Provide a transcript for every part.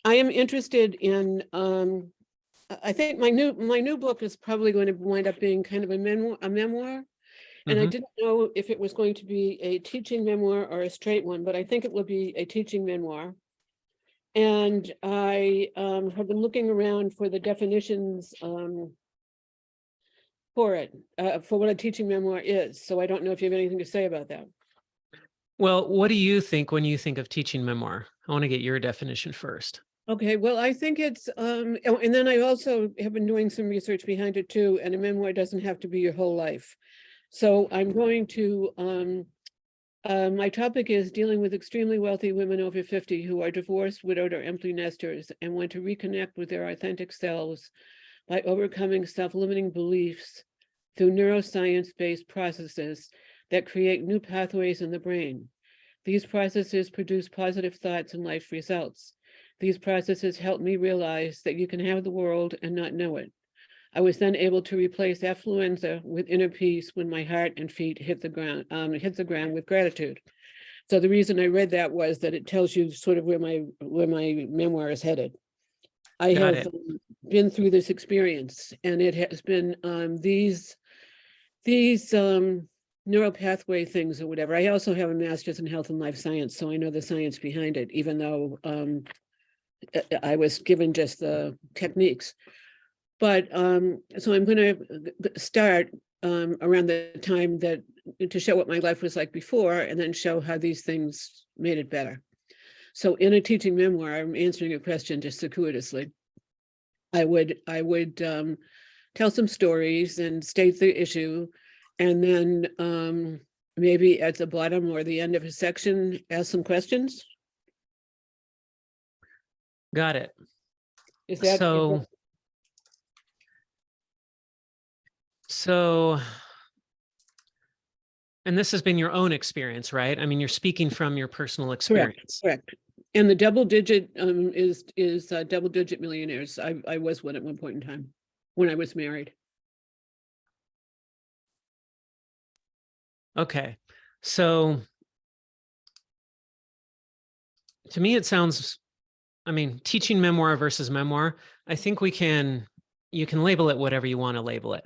I am interested in, I think my new book is probably going to wind up being kind of a memoir. And I didn't know if it was going to be a teaching memoir or a straight one, but I think it will be a teaching memoir. And I have been looking around for the definitions for it, for what a teaching memoir is. So I don't know if you have anything to say about that. Well, what do you think when you think of teaching memoir? I want to get your definition first. Okay, well, I think it's, oh, and then I also have been doing some research behind it too, and a memoir doesn't have to be your whole life. So I'm going to, my topic is dealing with extremely wealthy women over 50 who are divorced, widowed, or empty nesters and want to reconnect with their authentic selves by overcoming self-limiting beliefs through neuroscience-based processes that create new pathways in the brain. These processes produce positive thoughts and life results. These processes helped me realize that you can have the world and not know it. I was then able to replace affluenza with inner peace when my heart and feet hit the ground with gratitude. So the reason I read that was that it tells you sort of where my memoir is headed. I have been through this experience, and it has been these neural pathway things or whatever. I also have a master's in health and life science, so I know the science behind it, even though I was given just the techniques. But so I'm going to start around the time that to show what my life was like before, and then show how these things made it better. So in a teaching memoir, I'm answering a question just circuitously. I would tell some stories and state the issue, and then maybe at the bottom or the end of a section, ask some questions. Got it. Is that so, and this has been your own experience, right? I mean, you're speaking from your personal experience. Correct. And the double digit is double digit millionaires. I was one at one point in time when I was married. Okay. So to me, it sounds, I mean, teaching memoir versus memoir, I think you can label it whatever you want to label it.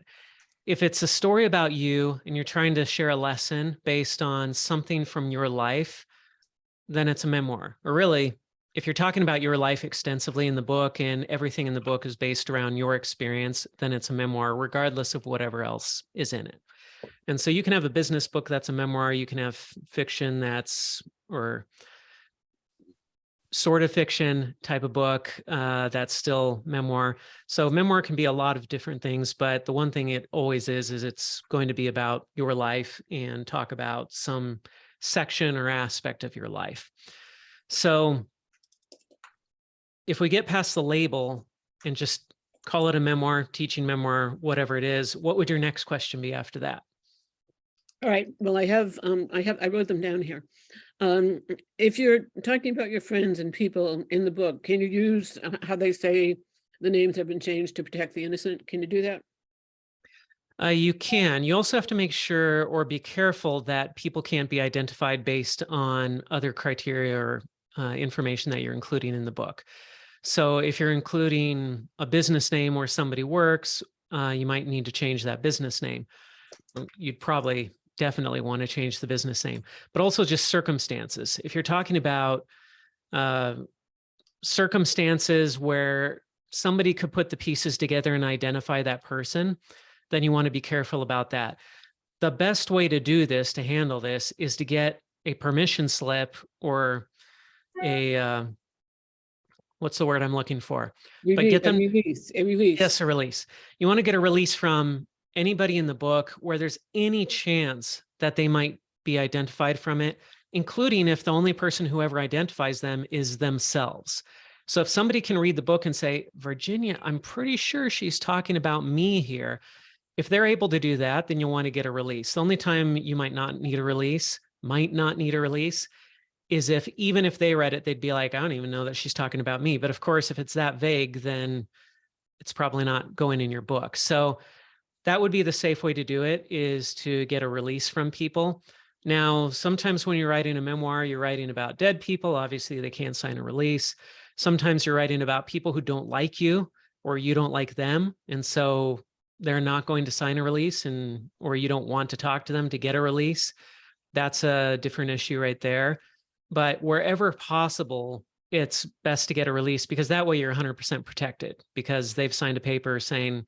If it's a story about you and you're trying to share a lesson based on something from your life, then it's a memoir. Or really, if you're talking about your life extensively in the book and everything in the book is based around your experience, then it's a memoir, regardless of whatever else is in it. And so you can have a business book that's a memoir. You can have fiction or sort of fiction type of book that's still memoir. So memoir can be a lot of different things, but the one thing it always is it's going to be about your life and talk about some section or aspect of your life. So if we get past the label and just call it a memoir, teaching memoir, whatever it is, what would your next question be after that? All right. Well, I wrote them down here. If you're talking about your friends and people in the book, can you use how they say the names have been changed to protect the innocent? Can you do that? You can. You also have to make sure or be careful that people can't be identified based on other criteria or information that you're including in the book. So if you're including a business name where somebody works, you might need to change that business name. You'd probably definitely want to change the business name, but also just circumstances. If you're talking about circumstances where somebody could put the pieces together and identify that person, then you want to be careful about that. The best way to do this, to handle this, is to get a permission slip or a, what's the word I'm looking for? But get them, a release. Yes, a release. You want to get a release from anybody in the book where there's any chance that they might be identified from it, including if the only person who ever identifies them is themselves. So if somebody can read the book and say, Virginia, I'm pretty sure she's talking about me here. If they're able to do that, then you'll want to get a release. The only time you might not need a release, is if even if they read it, they'd be like, I don't even know that she's talking about me. But of course, if it's that vague, then it's probably not going in your book. So that would be the safe way to do it, is to get a release from people. Now, sometimes when you're writing a memoir, you're writing about dead people. Obviously, they can't sign a release. sometimes you're writing about people who don't like you or you don't like them. And so they're not going to sign a release or you don't want to talk to them to get a release. That's a different issue right there. But wherever possible, it's best to get a release because that way you're 100% protected because they've signed a paper saying,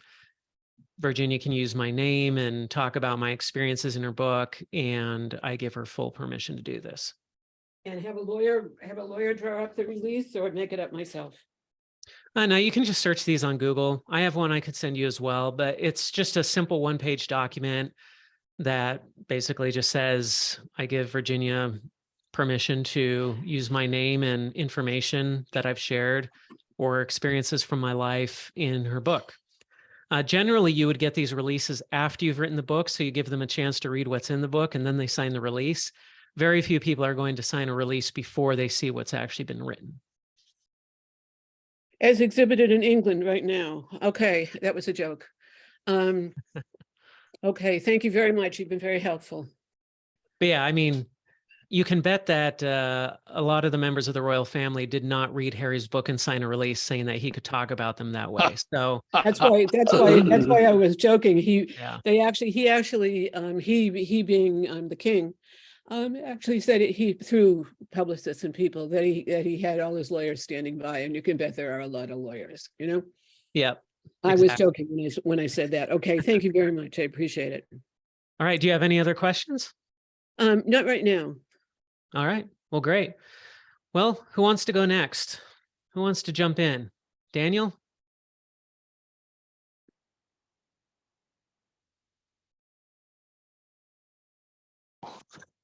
Virginia can use my name and talk about my experiences in her book, and I give her full permission to do this. And have a lawyer draw up the release or make it up myself? No, you can just search these on Google. I have one I could send you as well, but it's just a simple one-page document that basically just says, I give Virginia permission to use my name and information that I've shared or experiences from my life in her book. Generally, you would get these releases after you've written the book, so you give them a chance to read what's in the book, and then they sign the release. Very few people are going to sign a release before they see what's actually been written. As exhibited in England right now. Okay, that was a joke. Okay, thank you very much. You've been very helpful. But yeah, I mean, you can bet that a lot of the members of the royal family did not read Harry's book and sign a release saying that he could talk about them that way. So that's why I was joking. He actually being the king, actually said he through publicists and people that he had all his lawyers standing by, and you can bet there are a lot of lawyers, you know. Yeah, I was joking when I said that. Okay, thank you very much. I appreciate it. All right. Do you have any other questions? Not right now. All right. Well, great. Well, who wants to go next? Who wants to jump in? Daniel?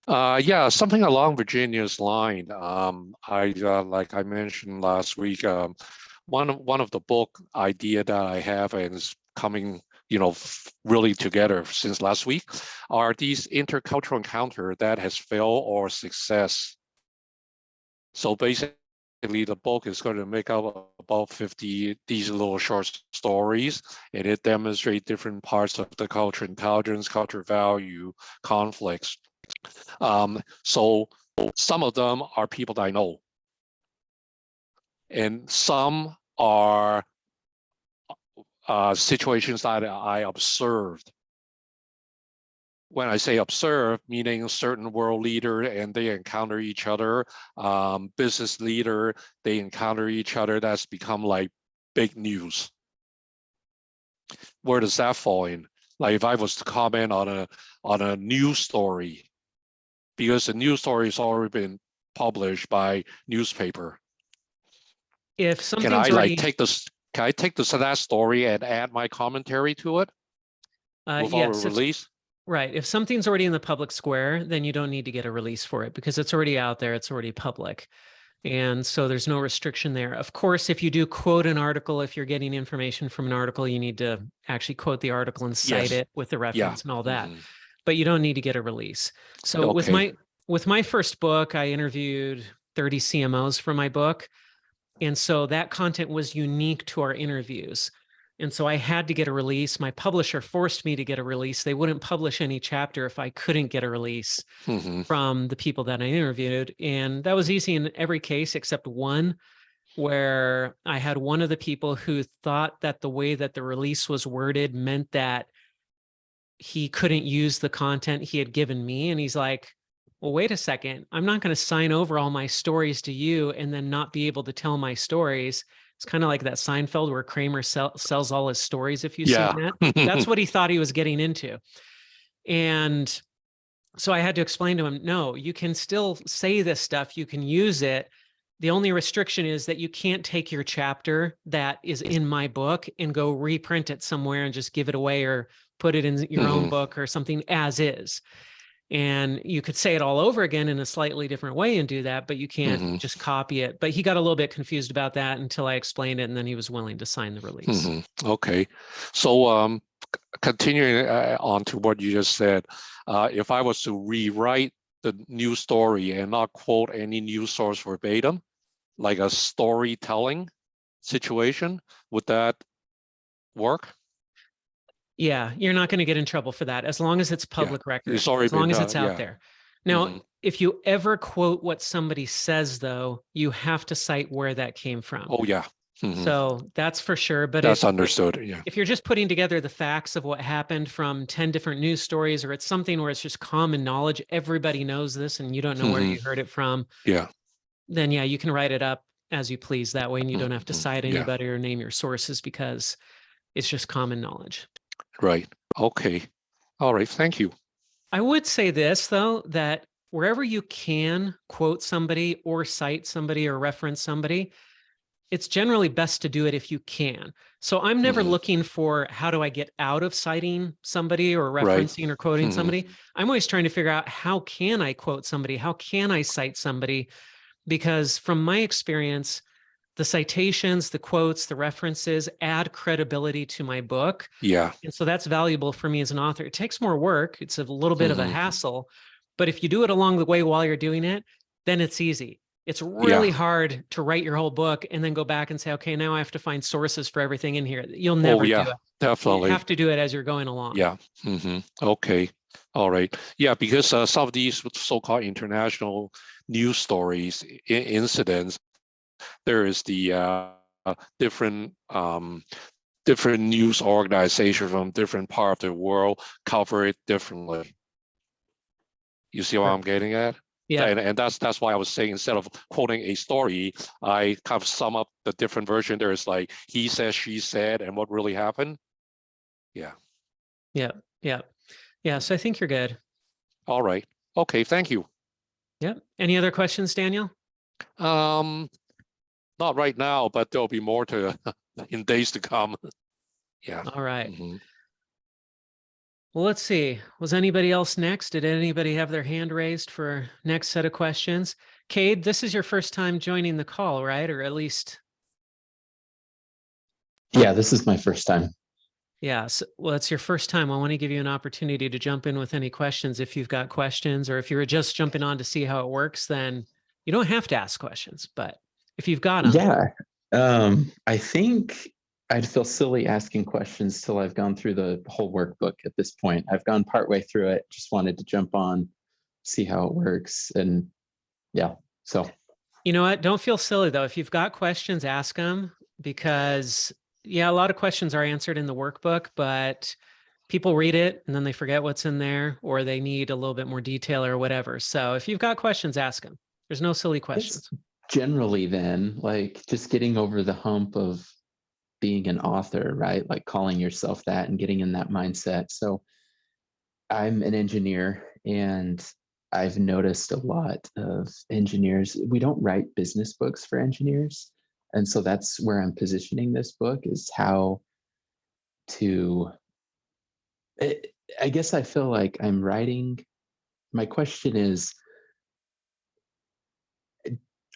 Yeah, something along Virginia's line. Like I mentioned last week, one of the book idea that I have and is coming, really together since last week are these intercultural encounter that has failed or success. So basically, the book is going to make up about 50 these little short stories, and it demonstrates different parts of the culture intelligence, culture value, conflicts. So some of them are people that I know, and some are situations that I observed. When I say observe, meaning certain world leader and they encounter each other, business leader, they encounter each other, that's become like big news. Where does that fall in? Like if I was to comment on a news story, because the news story has already been published by newspaper. If something's Can I already... take this? Can I take that story and add my commentary to it before yes, we release? Right. If something's already in the public square, then you don't need to get a release for it because it's already out there. It's already public. And so there's no restriction there. Of course, if you do quote an article, if you're getting information from an article, you need to actually quote the article and cite it with the reference and all that. Mm-hmm. But you don't need to get a release. So with my first book, I interviewed 30 CMOs for my book. And so that content was unique to our interviews. And so I had to get a release. My publisher forced me to get a release. They wouldn't publish any chapter if I couldn't get a release from the people that I interviewed. And that was easy in every case except one, where I had one of the people who thought that the way that the release was worded meant that he couldn't use the content he had given me. And he's like, well, wait a second. I'm not going to sign over all my stories to you and then not be able to tell my stories. It's kind of like that Seinfeld where Kramer sells all his stories. If you've seen that, that's what he thought he was getting into. And so I had to explain to him, no, you can still say this stuff. You can use it. The only restriction is that you can't take your chapter that is in my book and go reprint it somewhere and just give it away or put it in your own book or something as is. And you could say it all over again in a slightly different way and do that, but you can't just copy it. But he got a little bit confused about that until I explained it, and then he was willing to sign the release. Okay. So continuing on to what you just said, if I was to rewrite the news story and not quote any news source verbatim, like a storytelling situation, would that work? Yeah, you're not going to get in trouble for that as long as it's public record, as long as it's out there. Now, If you ever quote what somebody says, though, you have to cite where that came from. Oh, yeah. Mhm. So that's for sure. But That's understood. Yeah. if you're just putting together the facts of what happened from 10 different news stories, or it's something where it's just common knowledge, everybody knows this and you don't know where Mhm. you heard it from, Yeah. then yeah, you can write it up as you please that way, and you don't have to Mhm. cite Yeah. anybody or name your sources because it's just common knowledge. Right. Okay. All right. Thank you. I would say this, though, that wherever you can quote somebody or cite somebody or reference somebody, it's generally best to do it if you can. So I'm never Mhm. looking for how do I get out of citing somebody or Right. referencing or quoting Mhm. somebody. I'm always trying to figure out how can I quote somebody? How can I cite somebody? Because from my experience, the citations, the quotes, the references add credibility to my book. Yeah. And so that's valuable for me as an author. It takes more work. It's a little bit of a Mhm. hassle, but if you do it along the way while you're doing it, then it's easy. It's Yeah. really hard to write your whole book and then go back and say, okay, now I have to find sources for everything in here. You'll Oh, never do yeah. it. You Definitely. have to do it as you're going along. Yeah. Okay. All right. Yeah, because some of these so-called international news stories, incidents, there is the different different news organizations from different part of the world cover it differently. You see what I'm getting at? Yeah. And that's why I was saying, instead of quoting a story, I kind of sum up the different version. There's like he said, she said, and what really happened. Yeah. Yeah. Yeah. Yeah. So I think you're good. All right. Okay. Thank you. Yeah. Any other questions, Daniel? Not right now, but there'll be more to in days to come. Yeah. All right. Mhm. Well, let's see. Was anybody else next? Did anybody have their hand raised for next set of questions? Cade, this is your first time joining the call, right? Or at least, Yeah, this is my first time. yeah. So, well, it's your first time. I want to give you an opportunity to jump in with any questions if you've got questions, or if you were just jumping on to see how it works, then you don't have to ask questions. But if you've got them, Yeah, I think I'd feel silly asking questions till I've gone through the whole workbook at this point. I've gone partway through it, just wanted to jump on, see how it works. And yeah, so. you know what? Don't feel silly though. If you've got questions, ask them, because yeah, a lot of questions are answered in the workbook, but people read it and then they forget what's in there, or they need a little bit more detail or whatever. So if you've got questions, ask them. There's no silly questions. Generally then, like just getting over the hump of being an author, right? Like calling yourself that and getting in that mindset. So I'm an engineer, and I've noticed a lot of engineers, we don't write business books for engineers. And so that's where I'm positioning this book, is how to, I guess I feel like I'm writing. My question is,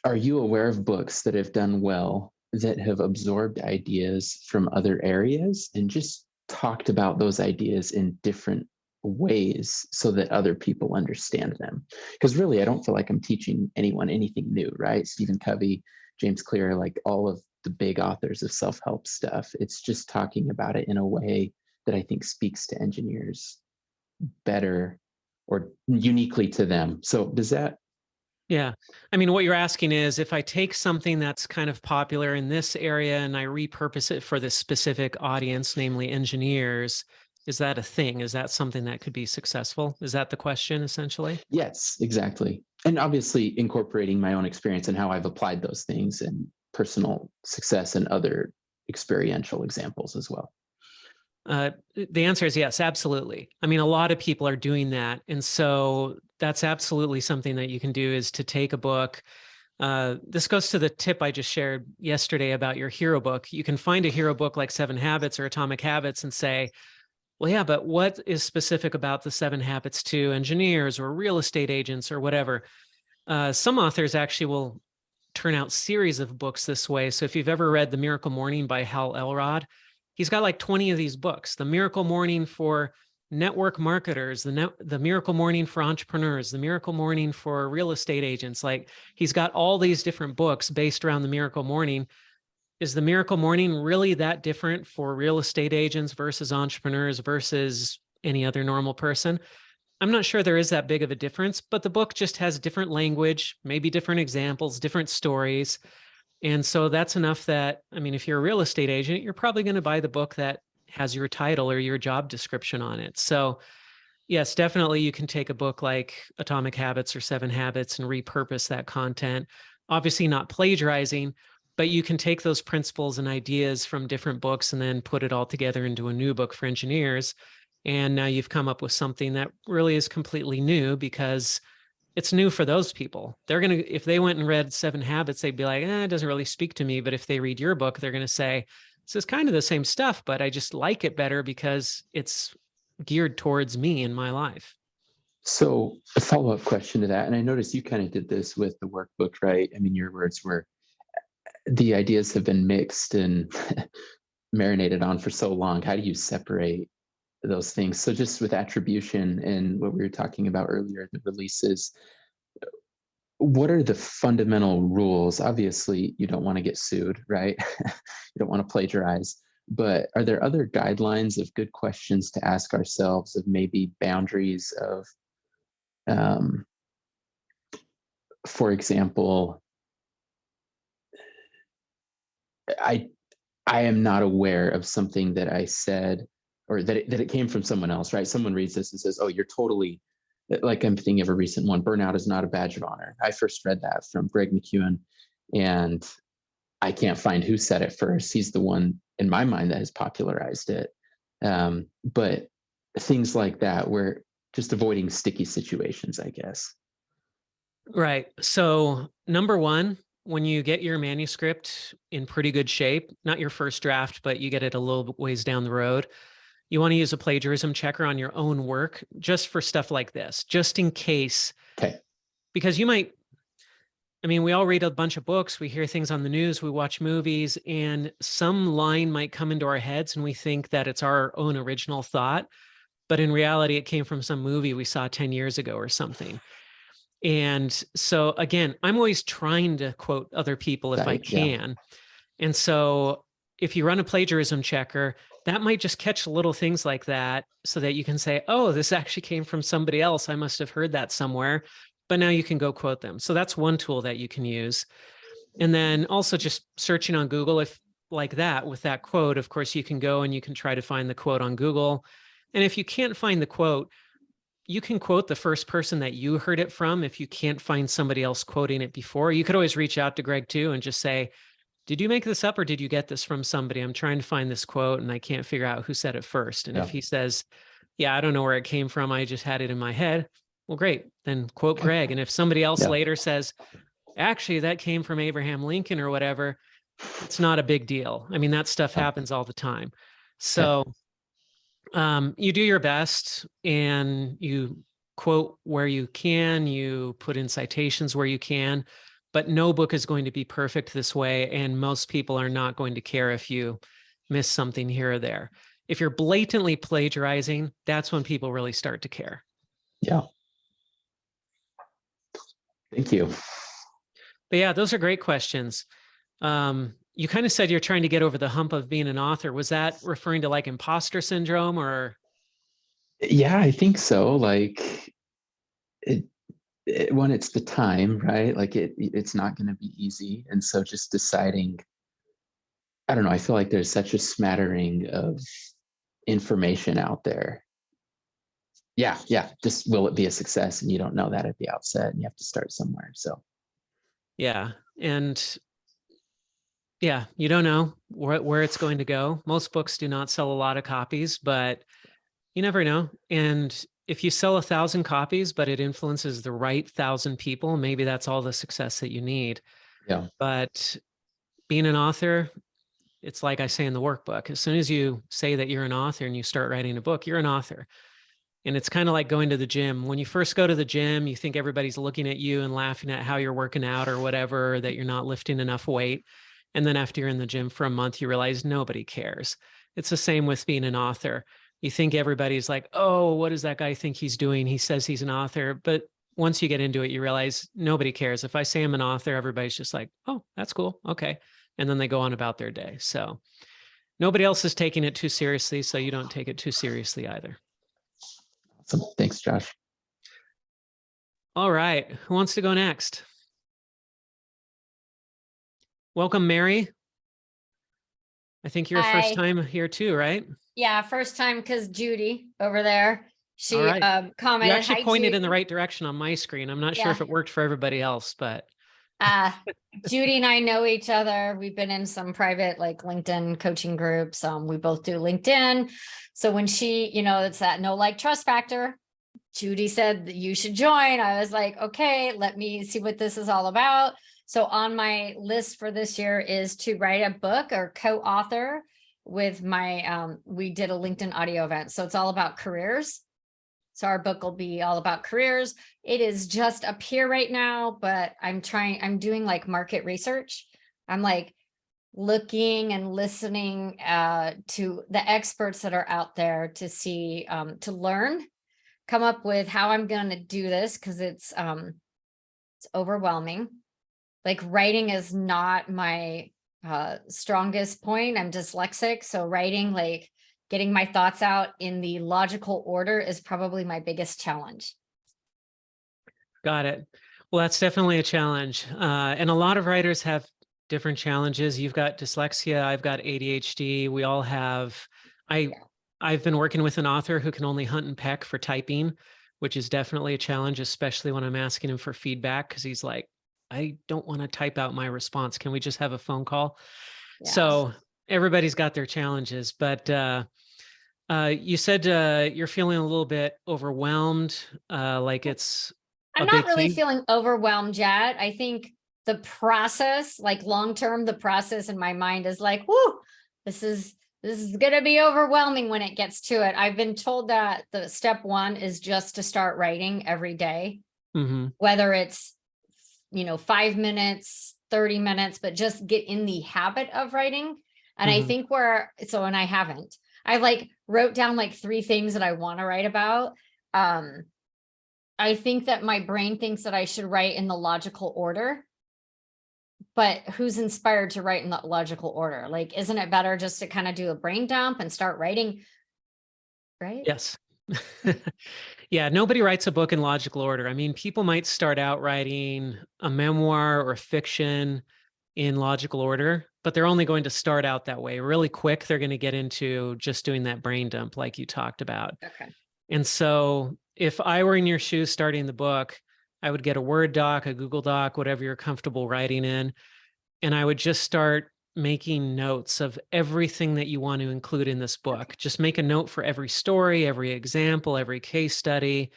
are you aware of books that have done well, that have absorbed ideas from other areas and just talked about those ideas in different ways so that other people understand them? Because really, I don't feel like I'm teaching anyone anything new, right? Stephen Covey, James Clear, like all of the big authors of self-help stuff. It's just talking about it in a way that I think speaks to engineers better or uniquely to them. So does that? Yeah. I mean, what you're asking is, if I take something that's kind of popular in this area and I repurpose it for this specific audience, namely engineers, is that a thing? Is that something that could be successful? Is that the question, essentially? Yes, exactly. And obviously incorporating my own experience and how I've applied those things and personal success and other experiential examples as well. The answer is yes, absolutely. I mean, a lot of people are doing that. And so that's absolutely something that you can do, is to take a book. This goes to the tip I just shared yesterday about your hero book. You can find a hero book like 7 Habits or Atomic Habits and say, well, yeah, but what is specific about the 7 Habits to engineers or real estate agents or whatever? Some authors actually will turn out series of books this way. So if you've ever read The Miracle Morning by Hal Elrod, he's got like 20 of these books. The Miracle Morning for network marketers, the Miracle Morning for entrepreneurs, the Miracle Morning for real estate agents. Like, he's got all these different books based around the Miracle Morning. Is the Miracle Morning really that different for real estate agents versus entrepreneurs versus any other normal person? I'm not sure there is that big of a difference, but the book just has different language, maybe different examples, different stories. And so that's enough that, I mean, if you're a real estate agent, you're probably going to buy the book that has your title or your job description on it. So yes, definitely you can take a book like Atomic Habits or 7 Habits and repurpose that content. Obviously not plagiarizing, but you can take those principles and ideas from different books and then put it all together into a new book for engineers. And now you've come up with something that really is completely new because it's new for those people. They're going to, if they went and read 7 Habits, they'd be like, it doesn't really speak to me. But if they read your book, they're going to say, this is kind of the same stuff, but I just like it better because it's geared towards me in my life. So a follow-up question to that, and I noticed you kind of did this with the workbook, right? I mean, your words were, the ideas have been mixed and marinated on for so long. How do you separate those things? So just with attribution and what we were talking about earlier, the releases, what are the fundamental rules? Obviously, you don't want to get sued, right? You don't want to plagiarize. But are there other guidelines of good questions to ask ourselves, of maybe boundaries of, for example, I am not aware of something that I said or that it came from someone else, right? Someone reads this and says, oh, you're totally, like I'm thinking of a recent one, burnout is not a badge of honor. I first read that from Greg McEwen, and I can't find who said it first. He's the one in my mind that has popularized it. But things like that, where just avoiding sticky situations, I guess. Right. So number one, when you get your manuscript in pretty good shape, not your first draft, but you get it a little ways down the road, you want to use a plagiarism checker on your own work just for stuff like this, just in case. Okay. Because you might, I mean, we all read a bunch of books, we hear things on the news, we watch movies, and some line might come into our heads and we think that it's our own original thought. But in reality, it came from some movie we saw 10 years ago or something. And so again, I'm always trying to quote other people if I can. Yeah. And so if you run a plagiarism checker, that might just catch little things like that so that you can say, oh, this actually came from somebody else. I must have heard that somewhere, but now you can go quote them. So that's one tool that you can use. And then also just searching on Google, if like that, with that quote, of course, you can go and you can try to find the quote on Google. And if you can't find the quote, you can quote the first person that you heard it from. If you can't find somebody else quoting it before, you could always reach out to Greg too and just say, did you make this up or did you get this from somebody? I'm trying to find this quote and I can't figure out who said it first. And if he says, yeah, I don't know where it came from, I just had it in my head. Well, great. Then quote Greg. And if somebody else later says, actually, that came from Abraham Lincoln or whatever, it's not a big deal. I mean, that stuff happens all the time. So you do your best and you quote where you can, you put in citations where you can, but no book is going to be perfect this way. And most people are not going to care if you miss something here or there. If you're blatantly plagiarizing, that's when people really start to care. Yeah. Thank you. But yeah, those are great questions. You kind of said you're trying to get over the hump of being an author. Was that referring to like imposter syndrome or? Yeah, I think so. Like when it's the time, right? Like it's not going to be easy. And so just deciding, I don't know, I feel like there's such a smattering of information out there. Yeah. Just will it be a success? And you don't know that at the outset and you have to start somewhere. So. Yeah. And yeah, you don't know where it's going to go. Most books do not sell a lot of copies, but you never know. And if you sell 1,000 copies, but it influences the right 1,000 people, maybe that's all the success that you need. Yeah. But being an author, it's like I say in the workbook, as soon as you say that you're an author and you start writing a book, you're an author. And it's kind of like going to the gym. When you first go to the gym, you think everybody's looking at you and laughing at how you're working out or whatever, that you're not lifting enough weight. And then after you're in the gym for a month, you realize nobody cares. It's the same with being an author. You think everybody's like, oh, what does that guy think he's doing? He says he's an author. But once you get into it, you realize nobody cares. If I say I'm an author, everybody's just like, oh, that's cool. Okay. And then they go on about their day. So nobody else is taking it too seriously. So you don't take it too seriously either. Awesome. Thanks, Josh. All right. Who wants to go next? Welcome, Mary. I think you're Hi. first time here too, right? Yeah, first time because Judy over there, she All right. commented. You actually "Hi, pointed in the Judy." right direction on my screen. I'm not sure if Yeah. it worked for everybody else, but Judy and I know each other. We've been in some private like LinkedIn coaching groups. We both do LinkedIn. So when she, it's that no like trust factor. Judy said that you should join. I was like, okay, let me see what this is all about. So on my list for this year is to write a book or co-author with my, we did a LinkedIn audio event. So it's all about careers. So our book will be all about careers. It is just up here right now, but I'm doing like market research. I'm like looking and listening to the experts that are out there to see, to learn, come up with how I'm going to do this, because it's overwhelming. Like writing is not my strongest point. I'm dyslexic, so writing, like getting my thoughts out in the logical order, is probably my biggest challenge. got it. Well, that's definitely a challenge. And a lot of writers have different challenges. You've got dyslexia, I've got ADHD. We all have, I've been working with an author who can only hunt and peck for typing, which is definitely a challenge, especially when I'm asking him for feedback, because he's like, I don't want to type out my response. Can we just have a phone call? Yeah. So everybody's got their challenges, but you said you're feeling a little bit overwhelmed, like it's I'm not really feeling overwhelmed yet. I think the process, like long-term, the process in my mind is like, whoo, this is going to be overwhelming when it gets to it. I've been told that the step one is just to start writing every day, whether it's, 5 minutes, 30 minutes, but just get in the habit of writing. And I think and I haven't, I like wrote down like 3 things that I want to write about. I think that my brain thinks that I should write in the logical order, but who's inspired to write in the logical order? Like, isn't it better just to kind of do a brain dump and start writing? Right? Yes. Yeah, nobody writes a book in logical order. I mean, people might start out writing a memoir or fiction in logical order, but they're only going to start out that way. Really quick, they're going to get into just doing that brain dump like you talked about. Okay. And so if I were in your shoes starting the book, I would get a Word doc, a Google Doc, whatever you're comfortable writing in, and I would just start making notes of everything that you want to include in this book. Just make a note for every story, every example, every case study,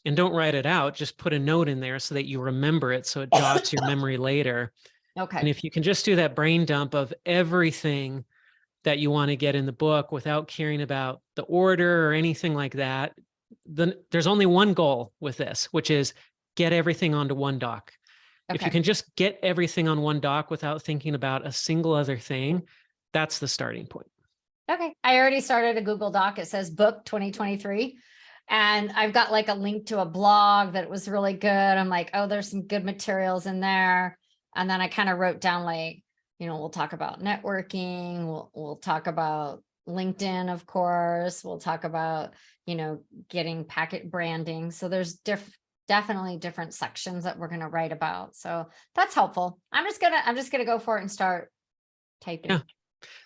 and don't write it out. Just put a note in there so that you remember it, so it jogs your memory later. Okay. And if you can just do that brain dump of everything that you want to get in the book without caring about the order or anything like that, then there's only one goal with this, which is get everything onto one doc. Okay. If you can just get everything on one doc without thinking about a single other thing, that's the starting point. Okay. I already started a Google Doc. It says book 2023. And I've got like a link to a blog that was really good. I'm like, oh, there's some good materials in there. And then I kind of wrote down like, we'll talk about networking. We'll talk about LinkedIn, of course. We'll talk about, getting packet branding. So there's definitely different sections that we're going to write about. So that's helpful. I'm just going to go for it and start typing. Yeah.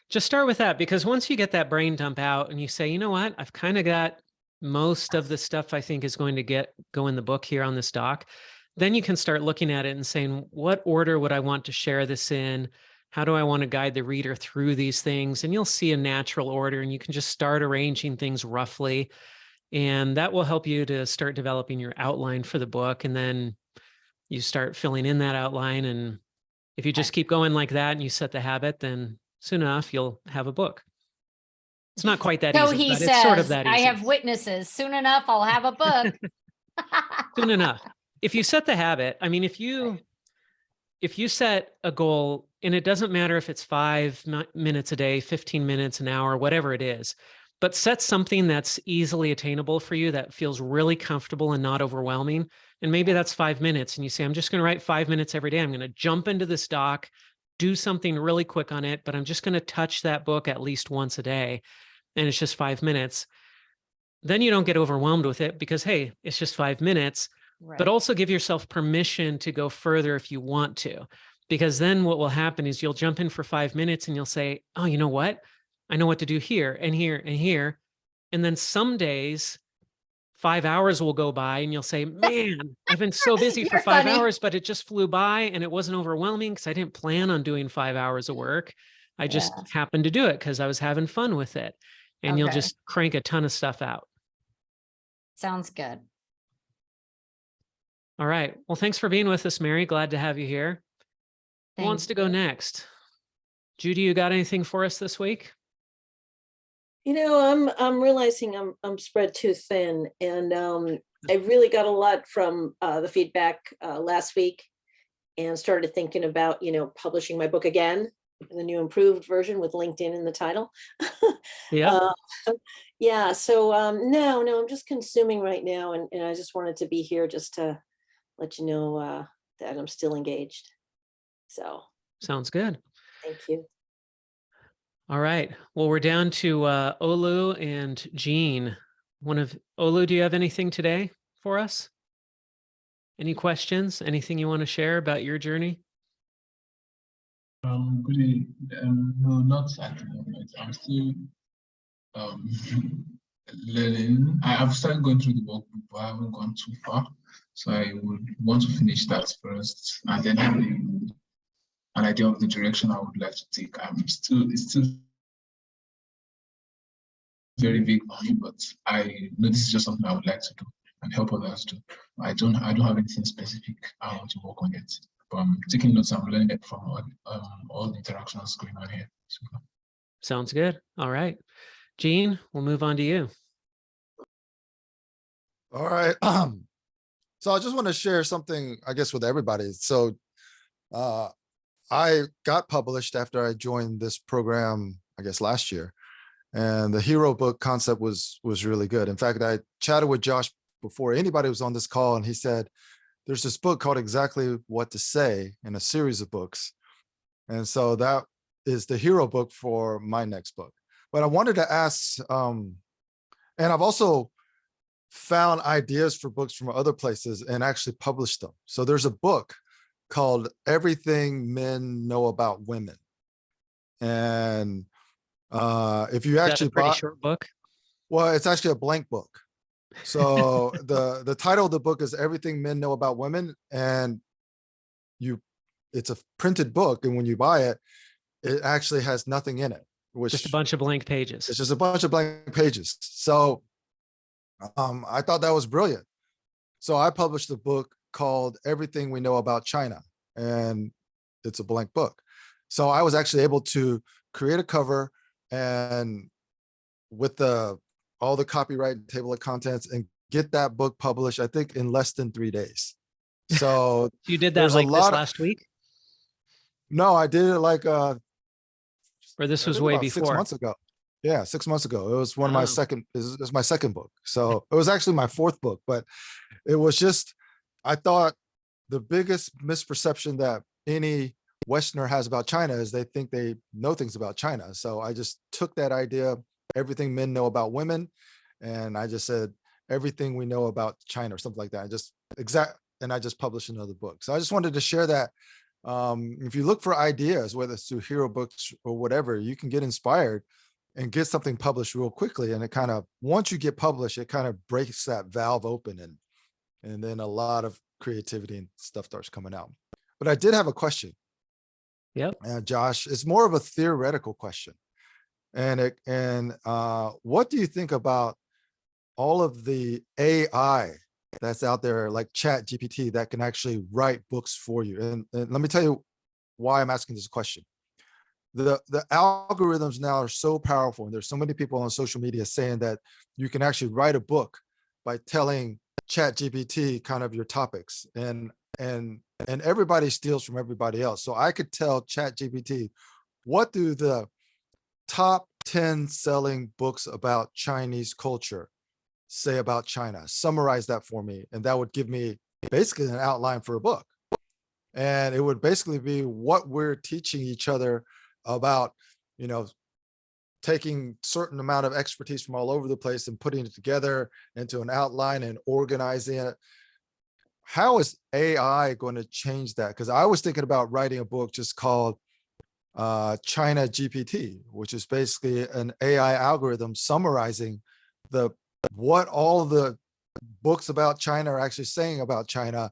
Just start with that, because once you get that brain dump out and you say, you know what, I've kind of got most of the stuff I think is going to go in the book here on this doc, then you can start looking at it and saying, what order would I want to share this in? How do I want to guide the reader through these things? And you'll see a natural order, and you can just start arranging things roughly. And that will help you to start developing your outline for the book. And then you start filling in that outline. And if you just keep going like that and you set the habit, then soon enough, you'll have a book. It's not quite that So easy, he but says, it's sort of that easy. I have witnesses. Soon enough, I'll have a book. Soon enough. If you set the habit, I mean, if you set a goal, and it doesn't matter if it's 5 minutes a day, 15 minutes, an hour, whatever it is, but set something that's easily attainable for you, that feels really comfortable and not overwhelming. And maybe that's 5 minutes. And you say, I'm just going to write 5 minutes every day. I'm going to jump into this doc, do something really quick on it, but I'm just going to touch that book at least once a day. And it's just 5 minutes. Then you don't get overwhelmed with it because, hey, it's just 5 minutes. but also give yourself permission to go further if you want to, because then what will happen is you'll jump in for 5 minutes and you'll say, oh, you know what? I know what to do here and here and here. And then some days 5 hours will go by and you'll say, man, I've been so busy for You're 5 funny. hours, but it just flew by and it wasn't overwhelming because I didn't plan on doing 5 hours of work. I just Yeah. happened to do it because I was having fun with it. And you'll Okay. just crank a ton of stuff out. Sounds good. All right. Well, thanks for being with us, Mary. Glad to have you here. Who wants Thank to go you. next? Judy, you got anything for us this week? You know, I'm realizing I'm spread too thin, and I really got a lot from the feedback last week, and started thinking about, you know, publishing my book again, the new improved version with LinkedIn in the title. Yeah. Yeah. So no, I'm just consuming right now, and I just wanted to be here just to let you know that I'm still engaged. So Sounds good. thank you. All right. Well, we're down to Olu and Jean. Olu, do you have anything today for us? Any questions? Anything you want to share about your journey? Good evening. No, not at the moment. I'm still learning. I've started going through the workbook, but I haven't gone too far. So I would want to finish that first, and then have an idea of the direction I would like to take. It's still very big for me, but I know this is just something I would like to do and help others do. I don't have anything specific I want to work on yet. But I'm taking notes. I'm learning it from all the interactions going on here. So, Sounds good. All right. Jean, we'll move on to you. All right. So I just want to share something, I guess, with everybody. So I got published after I joined this program, I guess, last year. And the hero book concept was really good. In fact, I chatted with Josh before anybody was on this call, and he said, there's this book called Exactly What to Say in a series of books. And so that is the hero book for my next book. But I wanted to ask, and I've also found ideas for books from other places and actually published them. So there's a book called Everything Men Know About Women. And if you actually That's a pretty buy, short book. well, it's actually a blank book. So the title of the book is Everything Men Know About Women, and it's a printed book, and when you buy it, it actually has nothing in it, which Just a bunch of blank pages. it's just a bunch of blank pages. So I thought that was brilliant. So I published a book called Everything We Know About China, and it's a blank book. So I was actually able to create a cover and with all the copyright and table of contents and get that book published, I think, in less than 3 days. So You did that there's a like this lot of- last week? no, I did it like Or this I was think way about before? 6 months ago. Yeah, 6 months ago. It was one of my Oh. it was my second book. So it was actually my fourth book, but it was just, I thought the biggest misperception that any Westerner has about China is they think they know things about China. So I just took that idea, Everything Men Know About Women, and I just said, Everything We Know About China or something like that. And I just published another book. So I just wanted to share that. If you look for ideas, whether it's through hero books or whatever, you can get inspired and get something published real quickly. And it kind of, once you get published, it kind of breaks that valve open, and then a lot of creativity and stuff starts coming out. But I did have a question. Yep. Josh, it's more of a theoretical question. And what do you think about all of the AI that's out there, like Chat GPT, that can actually write books for you? And let me tell you why I'm asking this question. The algorithms now are so powerful, and there's so many people on social media saying that you can actually write a book by telling Chat GPT kind of your topics, and everybody steals from everybody else. So I could tell Chat GPT, what do the top 10 selling books about Chinese culture say about China? Summarize that for me. And that would give me basically an outline for a book. And it would basically be what we're teaching each other about, taking certain amount of expertise from all over the place and putting it together into an outline and organizing it. how is AI going to change that? Because I was thinking about writing a book just called China GPT, which is basically an AI algorithm summarizing what all the books about China are actually saying about China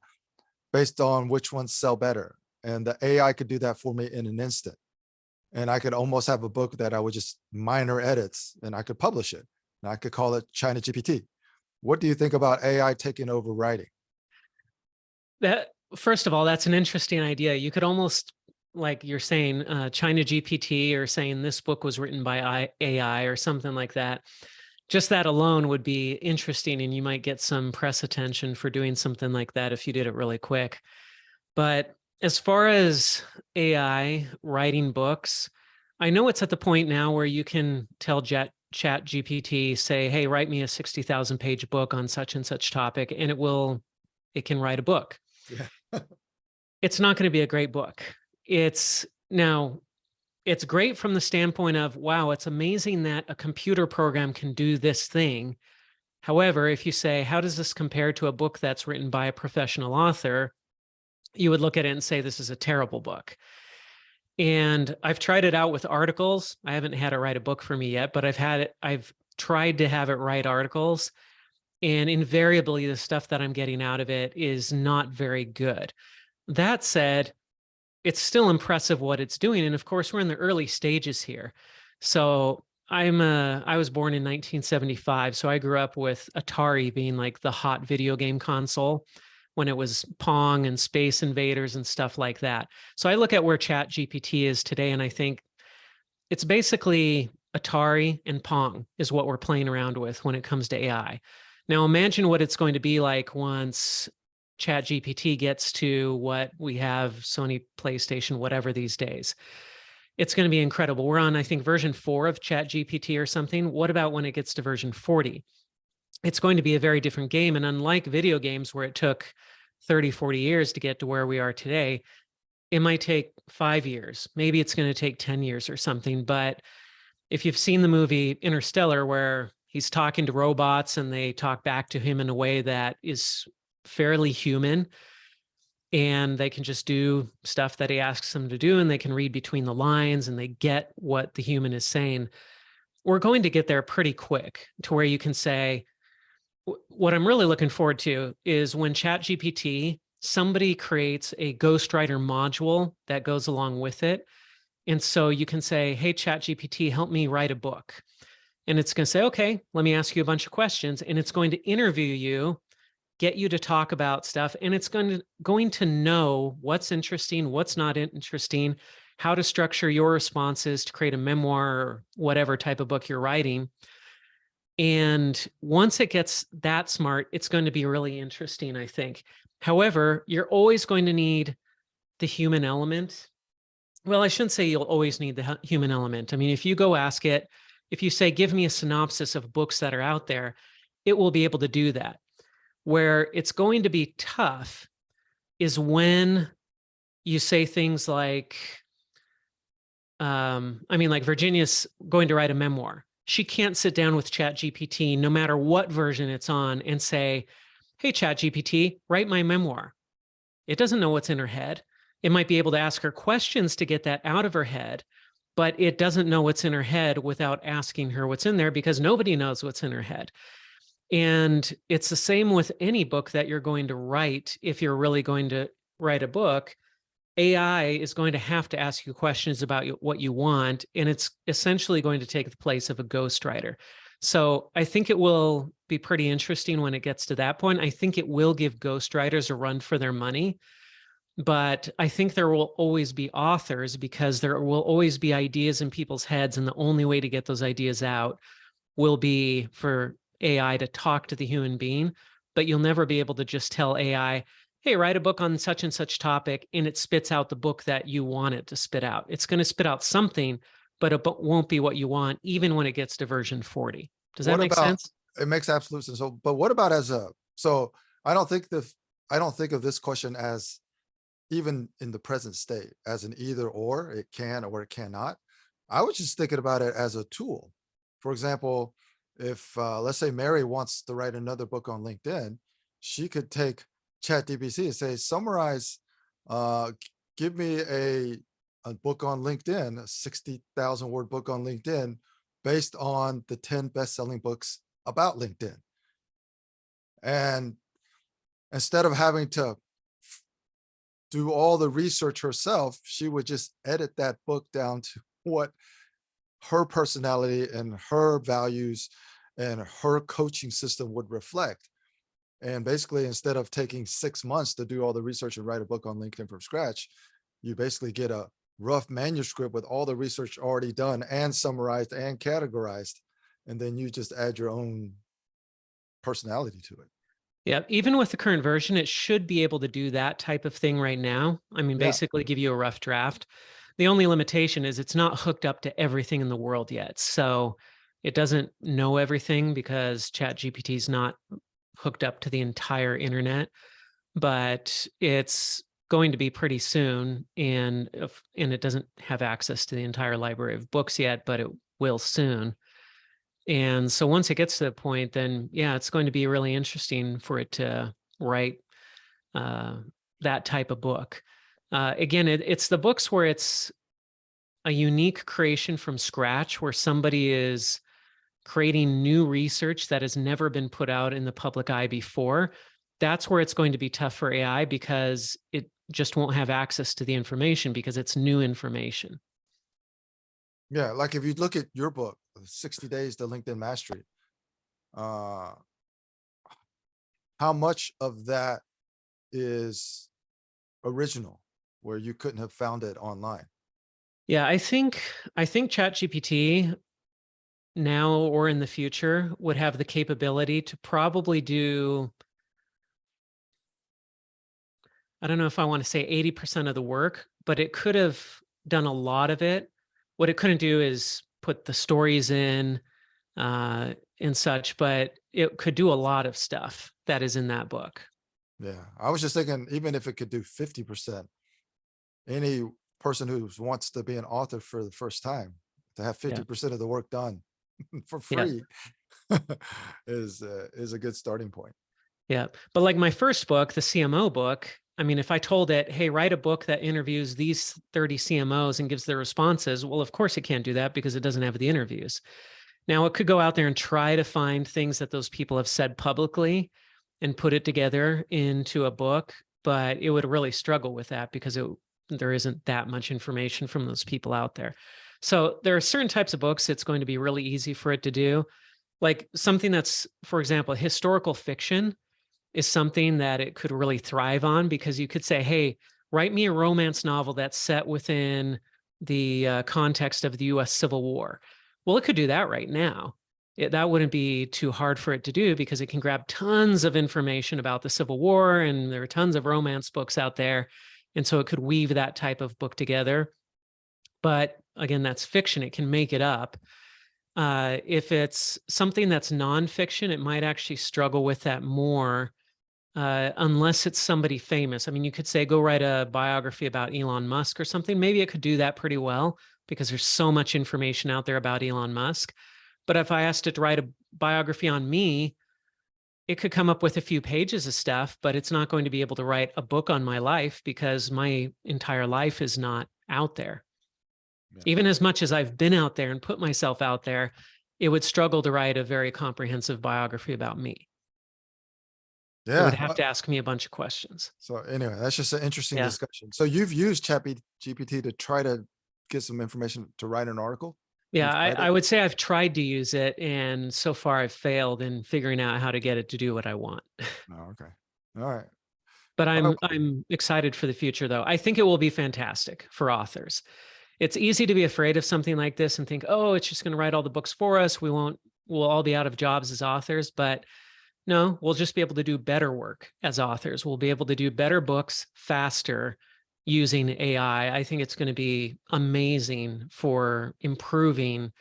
based on which ones sell better. And the AI could do that for me in an instant. And I could almost have a book that I would just minor edits and I could publish it. And I could call it China GPT. What do you think about AI taking over writing? That, first of all, that's an interesting idea. You could almost, like you're saying, China GPT, or saying this book was written by AI or something like that. Just that alone would be interesting, and you might get some press attention for doing something like that if you did it really quick. But as far as AI writing books, I know it's at the point now where you can tell Chat GPT, say, hey, write me a 60,000 page book on such and such topic, and it can write a book. Yeah. It's not going to be a great book. It's great from the standpoint of, wow, it's amazing that a computer program can do this thing. However, if you say, how does this compare to a book that's written by a professional author? You would look at it and say, this is a terrible book. And I've tried it out with articles. I haven't had it write a book for me yet, but I've tried to have it write articles. And invariably, the stuff that I'm getting out of it is not very good. That said, it's still impressive what it's doing. And of course, we're in the early stages here. So I was born in 1975. So I grew up with Atari being like the hot video game console when it was Pong and Space Invaders and stuff like that. So I look at where Chat GPT is today, and I think it's basically Atari and Pong is what we're playing around with when it comes to AI. Now imagine what it's going to be like once Chat GPT gets to what we have, Sony, PlayStation, whatever these days. It's going to be incredible. We're on, I think, version 4 of Chat GPT or something. What about when it gets to version 40? It's going to be a very different game. And unlike video games where it took 30, 40 years to get to where we are today, it might take 5 years. Maybe it's going to take 10 years or something. But if you've seen the movie Interstellar, where he's talking to robots and they talk back to him in a way that is fairly human, and they can just do stuff that he asks them to do, and they can read between the lines and they get what the human is saying. We're going to get there pretty quick to where you can say, what I'm really looking forward to is when ChatGPT, somebody creates a ghostwriter module that goes along with it. And so you can say, hey, ChatGPT, help me write a book. And it's going to say, okay, let me ask you a bunch of questions. And it's going to interview you, get you to talk about stuff. And it's going to know what's interesting, what's not interesting, how to structure your responses to create a memoir or whatever type of book you're writing. And once it gets that smart, it's going to be really interesting, I think. However, you're always going to need the human element. Well, I shouldn't say you'll always need the human element. I mean, if you go ask it, if you say, give me a synopsis of books that are out there, it will be able to do that. Where it's going to be tough is when you say things like, like Virginia's going to write a memoir. She can't sit down with ChatGPT, no matter what version it's on, and say, hey, ChatGPT, write my memoir. It doesn't know what's in her head. It might be able to ask her questions to get that out of her head, but it doesn't know what's in her head without asking her what's in there, because nobody knows what's in her head. And it's the same with any book that you're going to write. If you're really going to write a book, AI is going to have to ask you questions about what you want, and it's essentially going to take the place of a ghostwriter. So I think it will be pretty interesting when it gets to that point. I think it will give ghostwriters a run for their money, but I think there will always be authors, because there will always be ideas in people's heads, and the only way to get those ideas out will be for AI to talk to the human being. But you'll never be able to just tell AI, hey, write a book on such and such topic, and it spits out the book that you want it to spit out. It's going to spit out something, but it won't be what you want, even when it gets to version 40. Does that make sense? It makes absolute sense. So, but what about so I don't think of this question as, even in the present state, as an either or, it can or it cannot. I was just thinking about it as a tool. For example, if let's say Mary wants to write another book on LinkedIn, she could take ChatGPT and say, summarize, give me a book on LinkedIn, a 60,000 word book on LinkedIn based on the 10 best-selling books about LinkedIn. And instead of having to do all the research herself, she would just edit that book down to what her personality and her values and her coaching system would reflect. And basically, instead of taking 6 months to do all the research and write a book on LinkedIn from scratch, you basically get a rough manuscript with all the research already done and summarized and categorized. And then you just add your own personality to it. Yeah, even with the current version, it should be able to do that type of thing right now. I mean, Yeah. basically give you a rough draft. The only limitation is it's not hooked up to everything in the world yet. So it doesn't know everything because ChatGPT is not hooked up to the entire internet, but it's going to be pretty soon. And it doesn't have access to the entire library of books yet, but it will soon. And so once it gets to the point, then yeah, it's going to be really interesting for it to write that type of book. Again, it's the books where it's a unique creation from scratch, where somebody is creating new research that has never been put out in the public eye before. That's where it's going to be tough for AI because it just won't have access to the information because it's new information. Yeah, like if you look at your book, 60 Days to LinkedIn Mastery, how much of that is original where you couldn't have found it online? Yeah, I think ChatGPT now or in the future would have the capability to probably do, I don't know if I want to say 80% of the work, but it could have done a lot of it. What it couldn't do is put the stories in and such, but it could do a lot of stuff that is in that book. Yeah, I was just thinking, even if it could do 50%, any person who wants to be an author for the first time, to have 50% of the work done for free is a good starting point. Yeah. But like my first book, the CMO book, I mean, if I told it, hey, write a book that interviews these 30 CMOs and gives their responses, well, of course it can't do that because it doesn't have the interviews. Now it could go out there and try to find things that those people have said publicly and put it together into a book, but it would really struggle with that because there isn't that much information from those people out there. So there are certain types of books it's going to be really easy for it to do. Like something that's, for example, historical fiction is something that it could really thrive on because you could say, hey, write me a romance novel that's set within the context of the US Civil War. Well, it could do that right now. That wouldn't be too hard for it to do because it can grab tons of information about the Civil War and there are tons of romance books out there. And so it could weave that type of book together. But again, that's fiction. It can make it up. If it's something that's nonfiction, it might actually struggle with that more unless it's somebody famous. I mean, you could say, go write a biography about Elon Musk or something. Maybe it could do that pretty well because there's so much information out there about Elon Musk. But if I asked it to write a biography on me, it could come up with a few pages of stuff, but it's not going to be able to write a book on my life because my entire life is not out there. Yeah. Even as much as I've been out there and put myself out there, it would struggle to write a very comprehensive biography about me. Yeah. It would have to ask me a bunch of questions. So anyway, that's just an interesting discussion. So you've used ChatGPT to try to get some information to write an article? Yeah, I would say I've tried to use it, and so far I've failed in figuring out how to get it to do what I want. Oh, okay. All right. But I'm excited for the future, though. I think it will be fantastic for authors. It's easy to be afraid of something like this and think, oh, it's just going to write all the books for us. We'll all be out of jobs as authors. But no, we'll just be able to do better work as authors. We'll be able to do better books faster using AI. I think it's going to be amazing for improving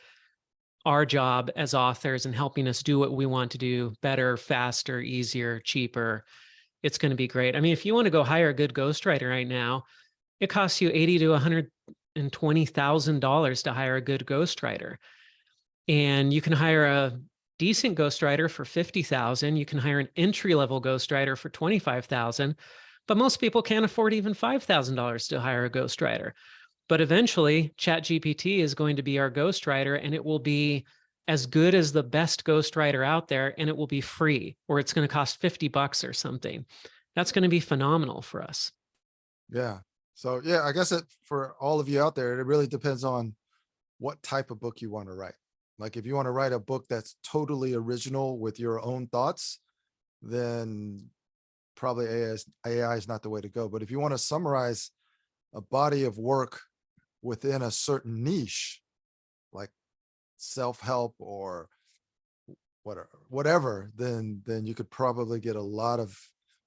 our job as authors and helping us do what we want to do better, faster, easier, cheaper. It's going to be great. I mean, if you want to go hire a good ghostwriter right now, it costs you $80,000 to $120,000 to hire a good ghostwriter. And you can hire a decent ghostwriter for 50,000. You can hire an entry-level ghostwriter for 25,000, but most people can't afford even $5,000 to hire a ghostwriter. But eventually, ChatGPT is going to be our ghostwriter, and it will be as good as the best ghostwriter out there, and it will be free, or it's going to cost $50 or something. That's going to be phenomenal for us. Yeah. So yeah, I guess for all of you out there, it really depends on what type of book you want to write. Like if you want to write a book that's totally original with your own thoughts, then probably AI is not the way to go. But if you want to summarize a body of work within a certain niche, like self-help or whatever, then you could probably get a lot of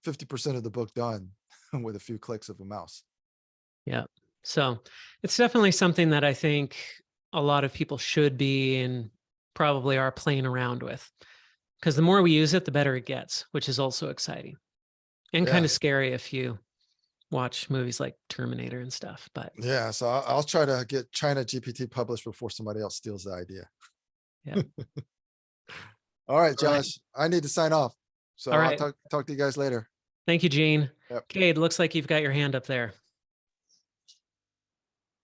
50% of the book done with a few clicks of a mouse. Yeah. So it's definitely something that I think a lot of people should be and probably are playing around with, because the more we use it, the better it gets, which is also exciting and kind Yeah. of scary if you watch movies like Terminator and stuff. But Yeah, so I'll try to get China GPT published before somebody else steals the idea. yeah. All right, All right. Josh, I need to sign off. So All I'll right. talk to you guys later. Thank you, Gene. Yep. Cade, looks like you've got your hand up there.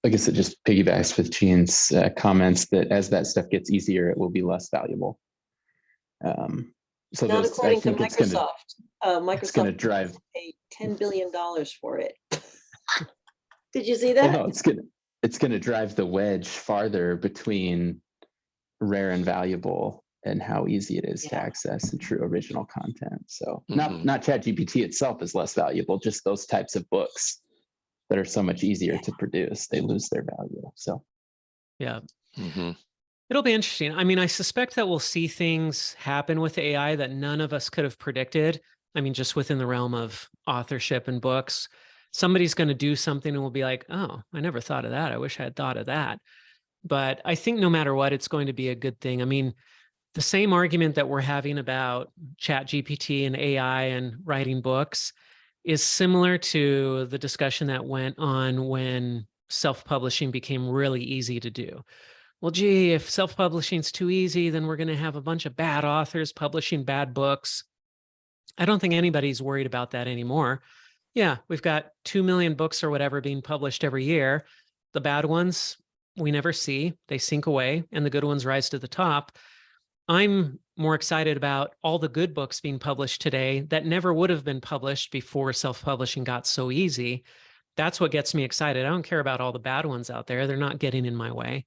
I guess it just piggybacks with Gene's comments that as that stuff gets easier, it will be less valuable. So Not those, I according to think it's going Microsoft. to Microsoft drive. paid $10 billion for it. Did you see Well, that? no, it's going to drive the wedge farther between rare and valuable and how easy it is to Yeah. access and true original content. So Mhm. not ChatGPT itself is less valuable, just those types of books that are so much easier to produce, they lose their value. So Yeah. Mhm. It'll be interesting. I mean, I suspect that we'll see things happen with AI that none of us could have predicted. I mean, just within the realm of authorship and books, somebody's going to do something and we'll be like, oh, I never thought of that. I wish I had thought of that. But I think no matter what, it's going to be a good thing. I mean, the same argument that we're having about Chat GPT and AI and writing books is similar to the discussion that went on when self-publishing became really easy to do. Well, gee, if self-publishing is too easy, then we're going to have a bunch of bad authors publishing bad books. I don't think anybody's worried about that anymore. Yeah, we've got 2 million books or whatever being published every year. The bad ones we never see, they sink away, and the good ones rise to the top. I'm more excited about all the good books being published today that never would have been published before self-publishing got so easy. That's what gets me excited. I don't care about all the bad ones out there. They're not getting in my way.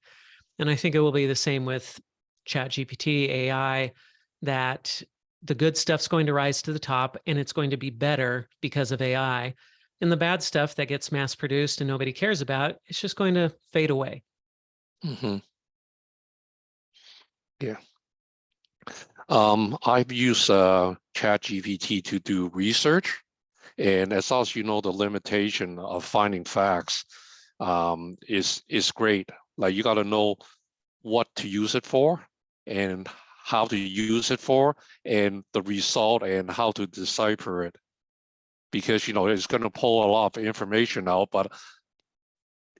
And I think it will be the same with ChatGPT, AI, that the good stuff's going to rise to the top and it's going to be better because of AI. And the bad stuff that gets mass produced and nobody cares about, it's just going to fade away. Mhm. Yeah. I've used ChatGPT to do research, and as long as you know the limitation of finding facts, is great. Like you got to know what to use it for and how to use it for and the result and how to decipher it, because it's going to pull a lot of information out, but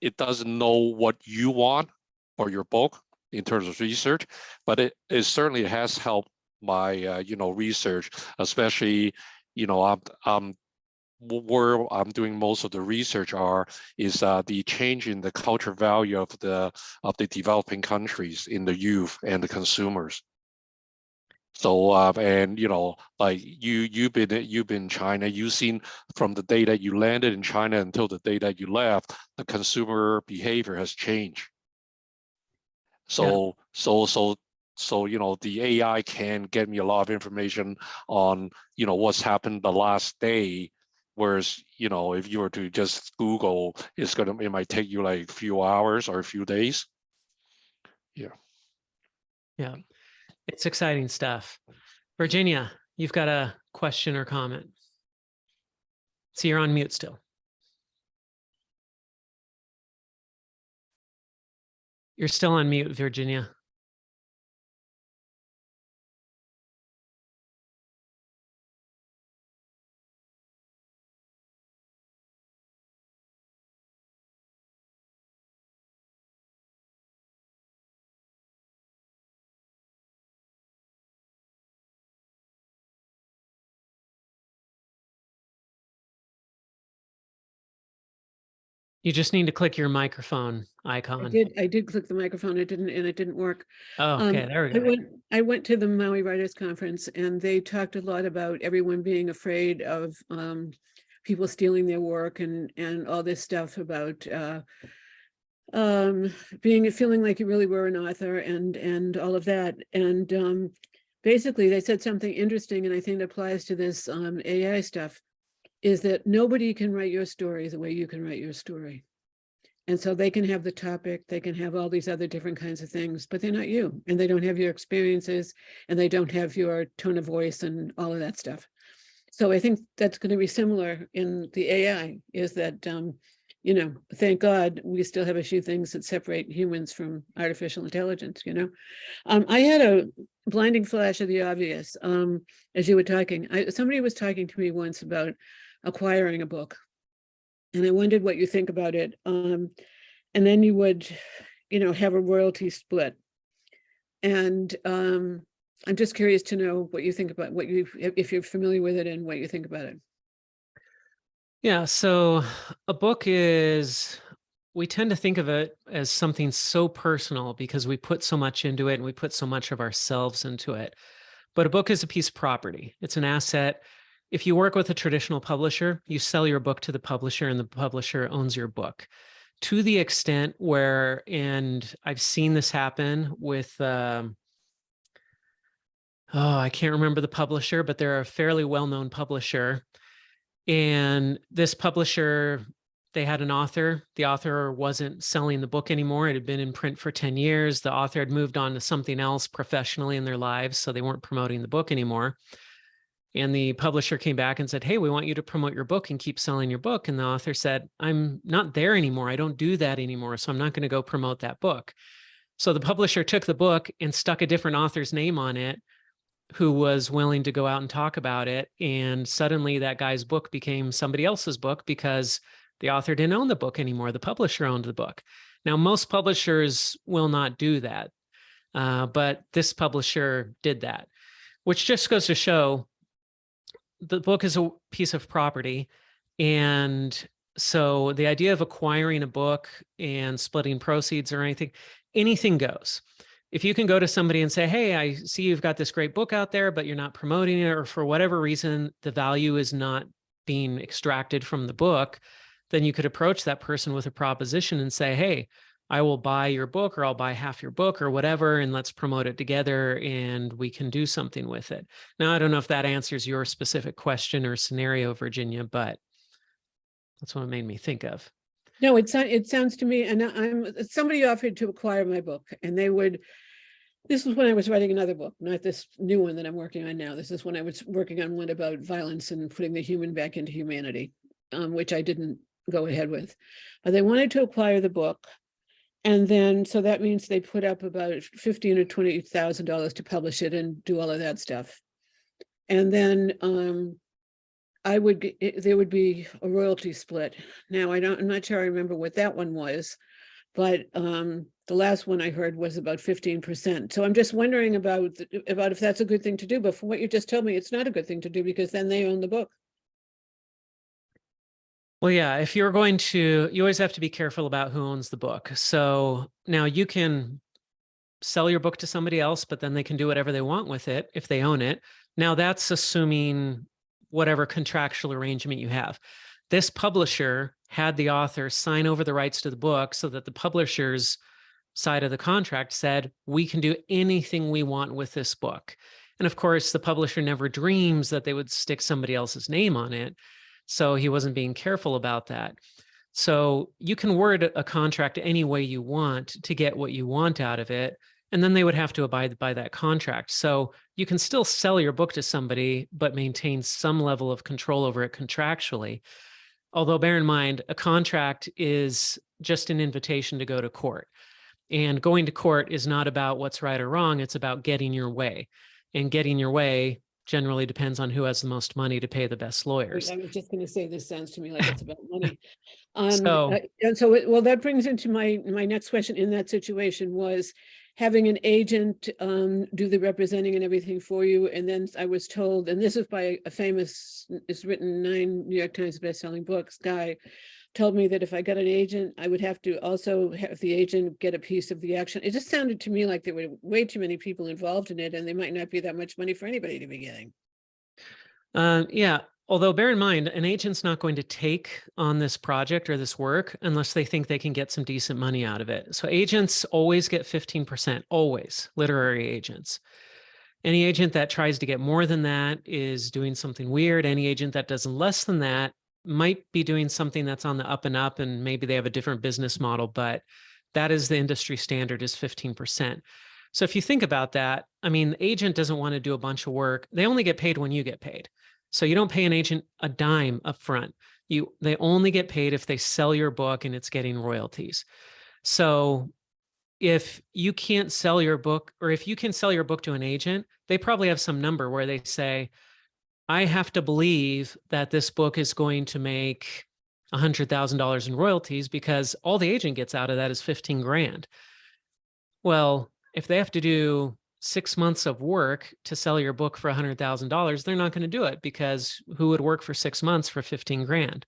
it doesn't know what you want for your book in terms of research. But it certainly has helped my research, especially I'm where I'm doing most of the research is the change in the culture value of the developing countries in the youth and the consumers. So and like you've been in China, you've seen from the day that you landed in China until the day that you left, the consumer behavior has changed. So the AI can get me a lot of information on what's happened the last day. Whereas, if you were to just Google, it might take you like a few hours or a few days. Yeah. Yeah, it's exciting stuff. Virginia, you've got a question or comment. So you're on mute still. You're still on mute, Virginia. You just need to click your microphone I icon. did click the microphone. It didn't work. Oh, okay, there we I go. went to the Maui Writers Conference, and they talked a lot about everyone being afraid of people stealing their work and all this stuff about feeling like you really were an author and all of that. And basically they said something interesting, and I think it applies to this AI stuff, is that nobody can write your story the way you can write your story. And so they can have the topic, they can have all these other different kinds of things, but they're not you, and they don't have your experiences, and they don't have your tone of voice and all of that stuff. So I think that's going to be similar in the AI, is that, you know, thank God we still have a few things that separate humans from artificial intelligence, you know. I had a blinding flash of the obvious as you were talking. Somebody was talking to me once about acquiring a book, and I wondered what you think about it. And then you would, you know, have a royalty split. And I'm just curious to know what you think about if you're familiar with it and what you think about it. Yeah, so a book is, we tend to think of it as something so personal because we put so much into it and we put so much of ourselves into it. But a book is a piece of property. It's an asset. If you work with a traditional publisher, you sell your book to the publisher and the publisher owns your book. To the extent where, and I've seen this happen with, I can't remember the publisher, but they're a fairly well-known publisher. And this publisher, they had an author. The author wasn't selling the book anymore. It had been in print for 10 years. The author had moved on to something else professionally in their lives, so they weren't promoting the book anymore. And the publisher came back and said, hey, we want you to promote your book and keep selling your book. And the author said, I'm not there anymore. I don't do that anymore, so I'm not going to go promote that book. So the publisher took the book and stuck a different author's name on it, who was willing to go out and talk about it. And suddenly that guy's book became somebody else's book because the author didn't own the book anymore. The publisher owned the book. Now, most publishers will not do that, but this publisher did that, which just goes to show the book is a piece of property. And so the idea of acquiring a book and splitting proceeds or anything goes. If you can go to somebody and say, hey, I see you've got this great book out there, but you're not promoting it, or for whatever reason, the value is not being extracted from the book, then you could approach that person with a proposition and say, hey, I will buy your book, or I'll buy half your book or whatever, and let's promote it together and we can do something with it. Now, I don't know if that answers your specific question or scenario, Virginia, but that's what it made me think of. No, it sounds to me, and somebody offered to acquire my book, and this was when I was writing another book, not this new one that I'm working on now. This is when I was working on one about violence and putting the human back into humanity, which I didn't go ahead with. But they wanted to acquire the book. And then, so that means they put up about $15,000 or $20,000 to publish it and do all of that stuff. And then there would be a royalty split. Now, I'm not sure I remember what that one was, but the last one I heard was about 15%. So I'm just wondering about if that's a good thing to do. But from what you just told me, it's not a good thing to do because then they own the book. Well, yeah, if you're going to, you always have to be careful about who owns the book. So now you can sell your book to somebody else, but then they can do whatever they want with it if they own it. Now that's assuming whatever contractual arrangement you have. This publisher had the author sign over the rights to the book so that the publisher's side of the contract said, we can do anything we want with this book. And of course, the publisher never dreams that they would stick somebody else's name on it. So he wasn't being careful about that. So you can word a contract any way you want to get what you want out of it. And then they would have to abide by that contract. So you can still sell your book to somebody, but maintain some level of control over it contractually. Although bear in mind, a contract is just an invitation to go to court. And going to court is not about what's right or wrong. It's about getting your way. And getting your way generally depends on who has the most money to pay the best lawyers. I was just going to say, this sounds to me like it's about money. So Well, that brings into my next question in that situation was having an agent do the representing and everything for you. And then I was told, and this is by a famous, it's written 9 New York Times bestselling books guy, told me that if I got an agent, I would have to also have the agent get a piece of the action. It just sounded to me like there were way too many people involved in it, and there might not be that much money for anybody to be getting. Yeah. Although bear in mind, an agent's not going to take on this project or this work unless they think they can get some decent money out of it. So agents always get 15%, always, literary agents. Any agent that tries to get more than that is doing something weird. Any agent that does less than that might be doing something that's on the up and up, and maybe they have a different business model, but that is the industry standard, is 15%. So if you think about that, I mean, the agent doesn't want to do a bunch of work. They only get paid when you get paid. So you don't pay an agent a dime up front. They only get paid if they sell your book and it's getting royalties. So if you can't sell your book, or if you can sell your book to an agent, they probably have some number where they say, I have to believe that this book is going to make $100,000 in royalties, because all the agent gets out of that is 15 grand. Well, if they have to do 6 months of work to sell your book for $100,000, they're not going to do it, because who would work for 6 months for 15 grand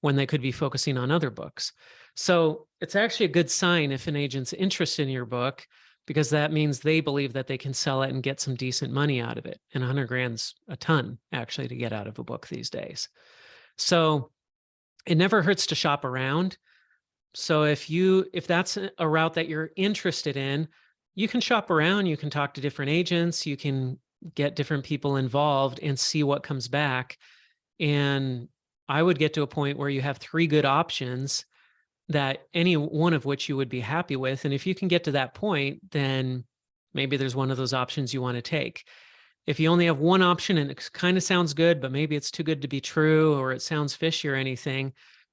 when they could be focusing on other books? So it's actually a good sign if an agent's interested in your book, because that means they believe that they can sell it and get some decent money out of it. And 100 grand's a ton actually to get out of a book these days. So it never hurts to shop around. So if that's a route that you're interested in, you can shop around, you can talk to different agents, you can get different people involved and see what comes back. And I would get to a point where you have 3 good options, that any one of which you would be happy with. And if you can get to that point, then maybe there's one of those options you want to take. If you only have one option and it kind of sounds good, but maybe it's too good to be true, or it sounds fishy or anything,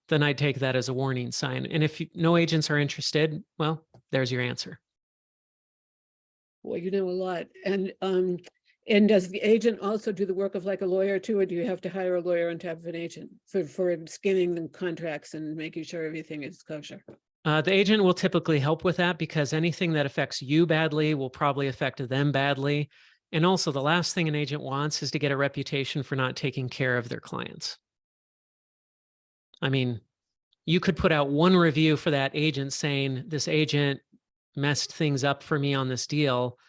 then I'd take that as a warning sign. And if no agents are interested, well, there's your answer. Well, you know a lot. And does the agent also do the work of like a lawyer too, or do you have to hire a lawyer on top of an agent for scanning the contracts and making sure everything is kosher? The agent will typically help with that, because anything that affects you badly will probably affect them badly. And also, the last thing an agent wants is to get a reputation for not taking care of their clients. I mean, you could put out one review for that agent saying, this agent messed things up for me on this deal,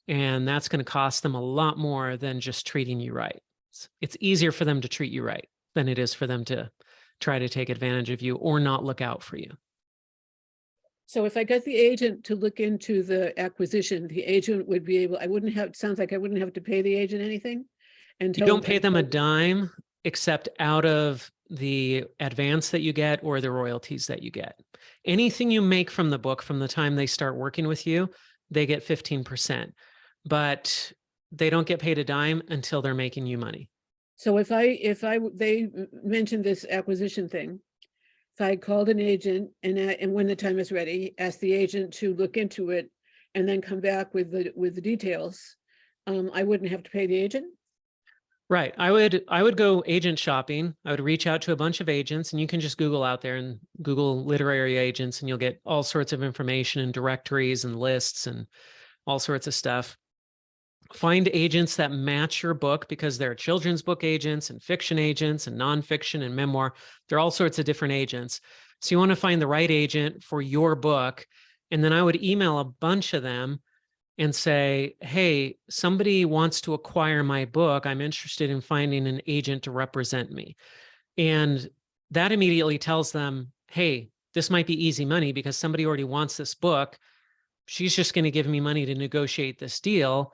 and that's going to cost them a lot more than just treating you right. It's easier for them to treat you right than it is for them to try to take advantage of you or not look out for you. So if I got the agent to look into the acquisition, the agent would be able, sounds like I wouldn't have to pay the agent anything? You don't pay them a dime, except out of the advance that you get or the royalties that you get. Anything you make from the book from the time they start working with you, they get 15%, but they don't get paid a dime until they're making you money. So they mentioned this acquisition thing, if I called an agent and when the time is ready, asked the agent to look into it and then come back with the details, I wouldn't have to pay the agent? Right. I would go agent shopping. I would reach out to a bunch of agents, and you can just Google out there and Google literary agents, and you'll get all sorts of information and directories and lists and all sorts of stuff. Find agents that match your book, because there are children's book agents and fiction agents and nonfiction and memoir. There are all sorts of different agents. So you want to find the right agent for your book. And then I would email a bunch of them and say, hey, somebody wants to acquire my book. I'm interested in finding an agent to represent me. And that immediately tells them, hey, this might be easy money because somebody already wants this book. She's just going to give me money to negotiate this deal.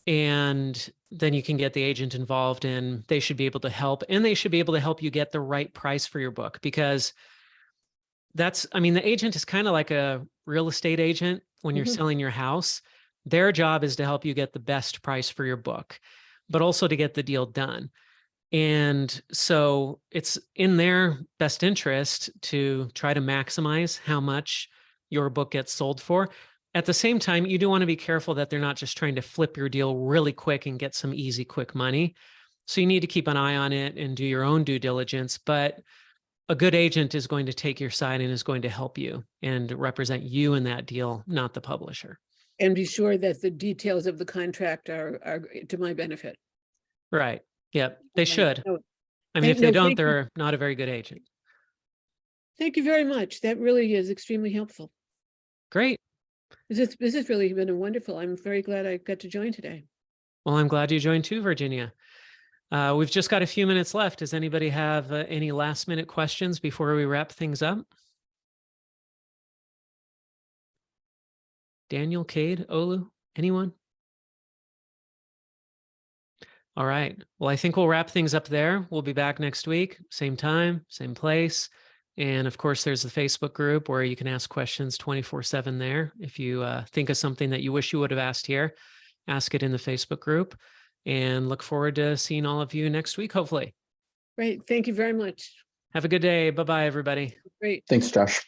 And then you can get the agent involved, and they should be able to help. And they should be able to help you get the right price for your book, because the agent is kind of like a real estate agent when you're selling your house. Their job is to help you get the best price for your book, but also to get the deal done. And so it's in their best interest to try to maximize how much your book gets sold for. At the same time, you do want to be careful that they're not just trying to flip your deal really quick and get some easy, quick money. So you need to keep an eye on it and do your own due diligence. But a good agent is going to take your side and is going to help you and represent you in that deal, not the publisher. And be sure that the details of the contract are to my benefit. Right. Yep. They should. No, I mean, if they no, don't, thank you. they're not a very good agent. Thank you very much. That really is extremely helpful. Great. This has really been a wonderful. I'm very glad I got to join today. Well, I'm glad you joined too, Virginia. We've just got a few minutes left. Does anybody have any last minute questions before we wrap things up? Daniel, Cade, Olu, anyone? All right. Well, I think we'll wrap things up there. We'll be back next week, same time, same place. And of course, there's the Facebook group where you can ask questions 24/7 there. If you think of something that you wish you would have asked here, ask it in the Facebook group. And look forward to seeing all of you next week, hopefully. Great. Thank you very much. Have a good day. Bye-bye, everybody. Great. Thanks, Josh.